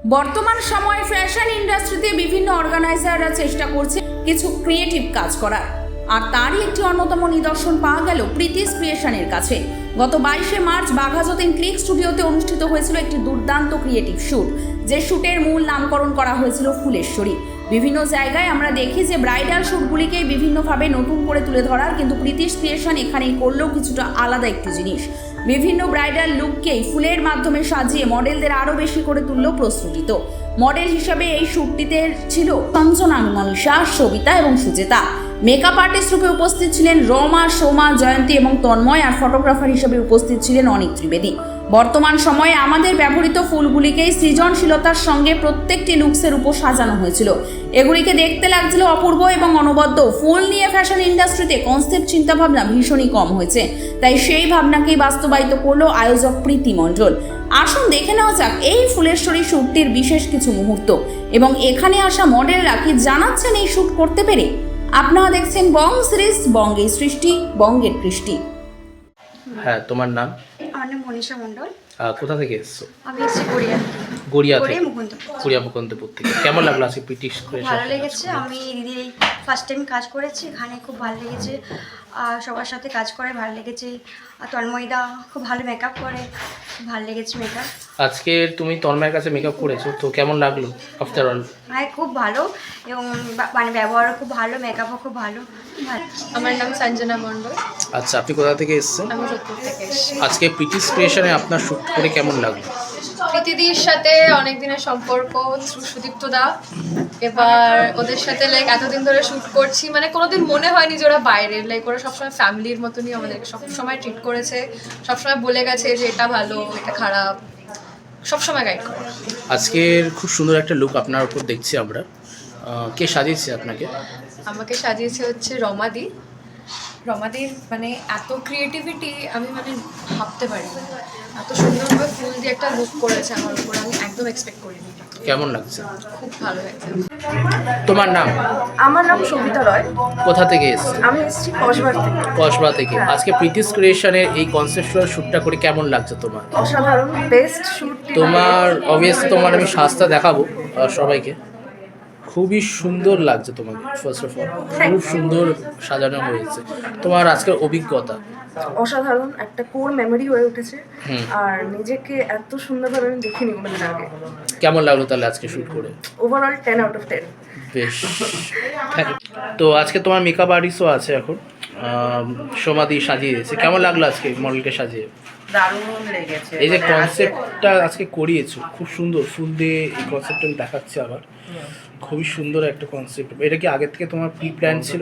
বর্তমান সময়ে ফ্যাশন ইন্ডাস্ট্রিতে বিভিন্ন অর্গানাইজাররা চেষ্টা করছে কিছু ক্রিয়েটিভ কাজ করার, আর তারই একটি অন্যতম নিদর্শন পাওয়া গেল প্রীতিস ক্রিয়েশনের কাছে। গত 22শে মার্চ বাঘাযতীন ক্লিক স্টুডিওতে অনুষ্ঠিত হয়েছিল একটি দুর্দান্ত ক্রিয়েটিভ শ্যুট, যে শ্যুটের মূল নামকরণ করা হয়েছিল ফুলেশ্বরী। বিভিন্ন জায়গায় আমরা দেখি যে ব্রাইডাল শ্যুটগুলিকে বিভিন্নভাবে নতুন করে তুলে ধরার, কিন্তু প্রীতিস ক্রিয়েশন এখানেই করলেও কিছুটা আলাদা একটি জিনিস। বিভিন্ন ব্রাইডাল লুককেই ফুলের মাধ্যমে সাজিয়ে মডেলদের আরও বেশি করে তুলল প্রস্ফুটিত। মডেল হিসাবে এই শ্যুটটিতে ছিল কাঞ্চনা, মনীষা, সবিতা এবং সুচেতা। মেকআপ আর্টিস্ট রূপে উপস্থিত ছিলেন রমা, সোমা, জয়ন্তী এবং তন্ময়, আর ফটোগ্রাফার হিসেবে উপস্থিত ছিলেন অনিক ত্রিবেদী। বর্তমান সময়ে আমাদের ব্যবহৃত ফুলগুলিকেই সৃজনশীলতার সঙ্গে প্রত্যেকটি লুকসের উপর সাজানো হয়েছিল। এগুলিকে দেখতে লাগছিল অপূর্ব এবং অনবদ্য। ফুল নিয়ে ফ্যাশন ইন্ডাস্ট্রিতে কনসেপ্ট চিন্তাভাবনা ভীষণই কম হয়েছে, তাই সেই ভাবনাকেই বাস্তবায়িত করলো আয়োজক প্রীতি মণ্ডল। আসুন দেখে নেওয়া যাক এই ফুলেশ্বরী শ্যুটটির বিশেষ কিছু মুহূর্ত এবং এখানে আসা মডেলরা কি জানাচ্ছেন এই শ্যুট করতে পেরে। আপনারা দেখছেন বং সিরিজ, বঙ্গের সৃষ্টি, বঙ্গের কৃষ্টি। হ্যাঁ, তোমার নাম? আমার নাম মনীষা মণ্ডল। কোথা থেকে এসছো? আমি এসেছি গড়িয়া থেকে। মুকুন্দপুর থেকে। কেমন লাগলো আজকে প্রীতিস ক্রিয়েশন? ভালো লেগেছে। আমি দিদির এই ফার্স্ট টাইম কাজ করেছি এখানে, খুব ভালো লেগেছে। সবার সাথে কাজ করে ভালো লেগেছে। আর তন্ময়দা খুব ভালো মেকআপ করে, খুব ভালো লেগেছে মেকআপ। আজকে তুমি তন্ময়ের কাছে মেকআপ করেছো, তো কেমন লাগলো আফটার অল? হ্যাঁ, খুব ভালো, এবং মানে ব্যবহারও খুব ভালো, মেকআপও খুব ভালো। আমার নাম সঞ্জনা মণ্ডল। আচ্ছা, আপনি কোথা থেকে এসেছেন? আমি সত্যি থেকে এসেছি। আজকে প্রীতিস ক্রিয়েশনে আপনার শ্যুট করে কেমন লাগলো? প্রীতিদির সাথে অনেক দিনের সম্পর্ক থ্রু সুদীপ্ত দা। এবার ওদের সাথে এতদিন ধরে শ্যুট করছি, মানে কোনোদিন মনে হয়নি যে ওরা বাইরের, ওরা সবসময় ফ্যামিলির মতনই আমাদেরকে সবসময় ট্রিট করেছে, সবসময় বলে গেছে যে এটা ভালো এটা খারাপ, সবসময় গাইড করে। আজকের খুব সুন্দর একটা লুক আপনার উপর দেখছি আমরা। কে সাজিয়েছে আপনাকে? আমাকে সাজিয়েছে হচ্ছে রমাদির। মানে এত ক্রিয়েটিভিটি আমি মানে ভাবতে পারি না। এত সুন্দরভাবে ফুল দিয়ে একটা লুক করেছে আমার উপর, আমি একদম এক্সপেক্ট করিনি। কেমন লাগছে? খুব ভালো হয়েছে। তোমার নাম? আমার নাম সবিতা রয়। কোথা থেকে এসেছো? আমি এসেছি কসবা থেকে। কসবা থেকে। আজকে প্রীতিস ক্রিয়েশনের এই কনসেপচুয়াল শ্যুটটা করে কেমন লাগছে তোমার? অসাধারণ, বেস্ট শ্যুট। তোমার অবভিয়াসলি তোমার আমি সাজটা দেখাবো সবাইকে। খুবই সুন্দর লাগছে তোমাকে। ফার্স্ট অফ অল খুব সুন্দর সাজানো হয়েছে। তোমার আজকের অভিজ্ঞতা? অসাধারণ, একটা কোর মেমোরি হয়ে উঠেছে। আর নিজেকে এত সুন্দরভাবে আমি দেখিনি কোনোদিন আগে। কেমন লাগলো তাহলে আজকে শ্যুট করে? Overall 10 out of 10। বেশ। তো আজকে তোমার মেকআপ আর্টিস্টও আছে এখন, সোমাদি সাজিয়ে দিয়েছে। কেমন লাগলো আজকে মডেলকে সাজিয়ে? দারুণ লেগেছে। এই যে কনসেপ্টটা আজকে করিয়েছো, খুব সুন্দর ফুল দিয়ে এই কনসেপ্টটা দেখাচ্ছে আবার। খুবই সুন্দর একটা কনসেপ্ট। এটা কি আগে থেকে তোমার প্রি প্ল্যান ছিল?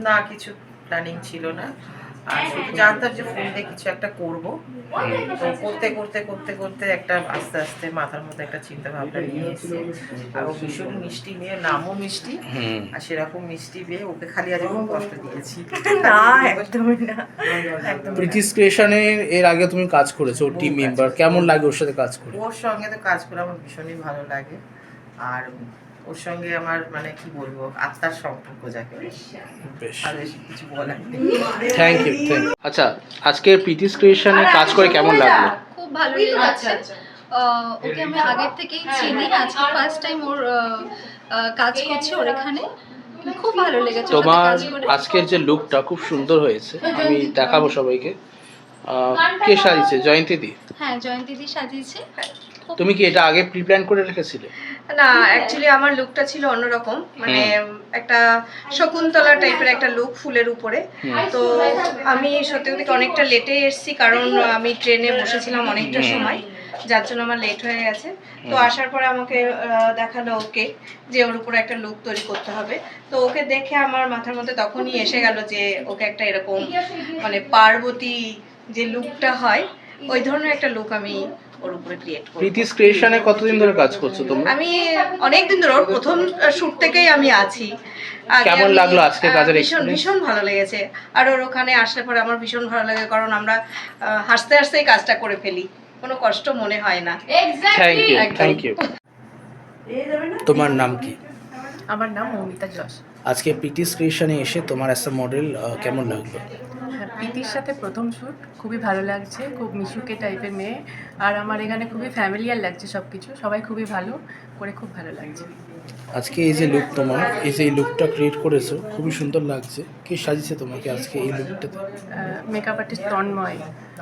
না, কিছু প্ল্যানিং ছিল না। আর শুধু জানতাম যে ফুল দিয়ে কিছু একটা করবো। তো করতে করতে করতে করতে একটা আস্তে আস্তে মাথার মধ্যে একটা চিন্তা ভাবনা নিয়ে এসেছে। আর ও ভীষণ মিষ্টি মেয়ে, নামও মিষ্টি। আর সেরকম মিষ্টি মেয়ে, ওকে খালি আজ খুব কষ্ট দিয়েছি। না, একদমই না। প্রীতিস ক্রিয়েশনে এর আগে তুমি কাজ করেছো, ওর টিম মেম্বার। কেমন লাগে ওর সাথে কাজ করে? ওর সঙ্গে তো কাজ করে আমার ভীষণই ভালো লাগে। আর ওর সঙ্গে আমার মানে কি বলবো, আত্মার সম্পর্ক যাকে। বেশ, আর বেশি কিছু বলার নেই। Thank you. আচ্ছা, আজকে প্রীতিস ক্রিয়েশনে কাজ করে কেমন লাগলো? খুব ভালো লেগেছে। ওকে আমি আগের থেকেই চিনি, আজকে ফার্স্ট টাইম ওর কাজ করছি ওর এখানে। খুব ভালো লেগেছে তোমার আজকের যে লুকটা খুব সুন্দর হয়েছে, আমি দেখাবো সবাইকে। কে সাজিয়েছে? জয়ন্তী দি? হ্যাঁ, জয়ন্তী দি সাজিয়েছে। তুমি কি এটা আগে প্রি প্ল্যান করে রেখেছিলে? না, অ্যাকচুয়ালি আমার লুকটা ছিল অন্যরকম, মানে একটা শকুন্তলা টাইপের একটা লুক ফুলের উপরে। তো আমি সত্যি সত্যি অনেকটা লেটে এসেছি, কারণ আমি ট্রেনে বসেছিলাম অনেকটা সময়, যার জন্য আমার লেট হয়ে গেছে। তো আসার পরে আমাকে দেখালো ওকে যে ওর উপরে একটা লুক তৈরি করতে হবে। তো ওকে দেখে আমার মাথার মধ্যে তখনই এসে গেল যে ওকে একটা এরকম মানে পার্বতী যে লুকটা হয়, ওই ধরনের একটা লুক আমি ওর উপরে ক্রিয়েট করব। প্রীতিস ক্রিয়েশনে কতদিন ধরে কাজ করছো তোমরা? আমি অনেক দিন ধরে, ওর প্রথম শুট থেকেই আমি আছি। কেমন লাগলো আজকে কাজের এক্সপেরিয়েন্স? ভীষণ ভালো লেগেছে। আর ওর ওখানে আসলে পরে আমার ভীষণ ভালো লাগে, কারণ আমরা হাসতে হাসতেই কাজটা করে ফেলি, কোনো কষ্ট মনে হয় না। Thank you. তোমার নাম কি? আমার নাম মৌমিতা যশ। আজকে প্রীতিস ক্রিয়েশনে এসে তোমার একটা মডেল কেমন লাগলো? হ্যাঁ, প্রীতির সাথে প্রথম শ্যুট, খুবই ভালো লাগছে, খুব মিশুকে টাইপের মেয়ে, আর আমার এখানে খুবই ফ্যামিলিয়ার লাগছে সব কিছু, সবাই খুবই ভালো করে, খুব ভালো লাগছে। আজকে এই যে লুক তোমার, এই যে এই লুকটা ক্রিয়েট করেছো, খুবই সুন্দর লাগছে। কে সাজিয়েছে তোমাকে আজকে এই লুকটাতে? Makeup artist Tanmoy.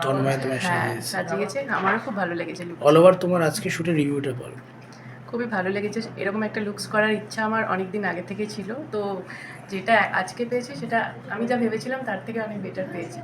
তন্ময় তোমায় হ্যাঁ, সাজিয়েছে। সাজিয়েছে, আমারও খুব ভালো লেগেছে লুক। অল ওভার তোমার আজকে শুটের রিভিউটা বলো। খুবই ভালো লেগেছে, এরকম একটা লুকস করার ইচ্ছা আমার অনেক দিন আগে থেকে ছিল, তো যেটা আজকে পেয়েছি সেটা আমি যা ভেবেছিলাম তার থেকে অনেক বেটার পেয়েছি।